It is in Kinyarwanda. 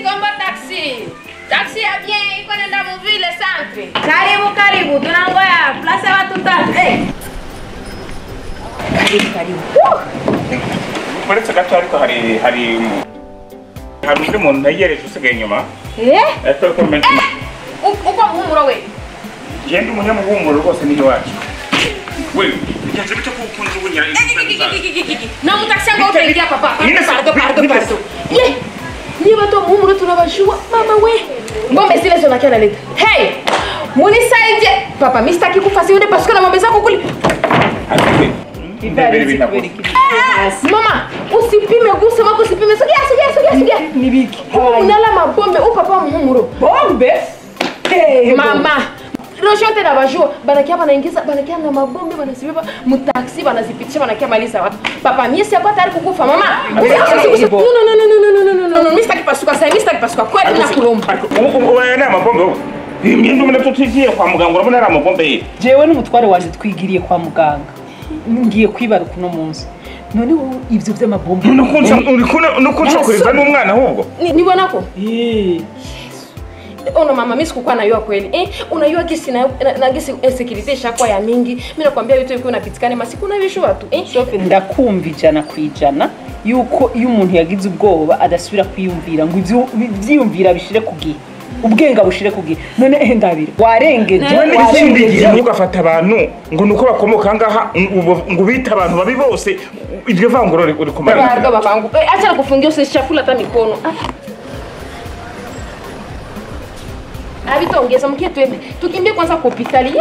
komba taxi. Taxi ya bien, iko nenda mu ville centre. Karibu, tunangoya. Place watu tatu. Karibu. Muretse gato ariko hari undi muntu yereje usigaye inyuma. Uko muhumuro we. Genda umunyamuhumuro rwose ni iwacu. Wewe, bigenze bite ko ukunze ubunyira na mutaxi ngo utengia papa. Pardon. Niba to muhumuro tunabashua mama we. Ngombe zile zonakia naleta. Hey! Munisaidie. Papa, mimi sitaki kufasi yule parce que na ngombe zako kuli. Mama, usipime gusa mako usipime. Sogea. Nibiki. Unala mabombe upapa muhumuro. Bombe? Mama. Rojote na bajua banakia na mabombe banasibiba mutaxi banazipitisha banakia maliza watu. Papa mimi si hapa tayari kukufa mama. No, mimi sitaki pasuka kweli na kulomba. Wewe na mabombe wewe. Mimi ndo mnatutigiye kwa muganga urabona ari amabombe. Jewe n'umutware wanje twigiriye kwa muganga. Ngiye kwibaruka uno munsi. None ivyo vy'amabombe. Nukunza kuriza n'umwana ahubwo. Nibona ko? Ona mama mimi sikukuwa najua kweli. Unajua gisi na gisi security shakwa ya mingi. Mimi nakwambia vitu viko napitikane masiku na bisho watu. Sofe ndakumva ijana kwijana yuko iyo umuntu yagize ubwoba adasubira kwiyumvira ngo ivyo vyiyumvira bishire kugihe. Ubwenga bushire kugihe. None ndabira. Warengeje washindiye ugafata abantu ngo nuko bakomoka ngaha ngo bita abantu babi bose iryo vanguro uri kumara. Barga babangu. Acha kufungia usishakula hata mikono. Abitongeza mkie twende. Tukimbie kwanza kwa hospitali.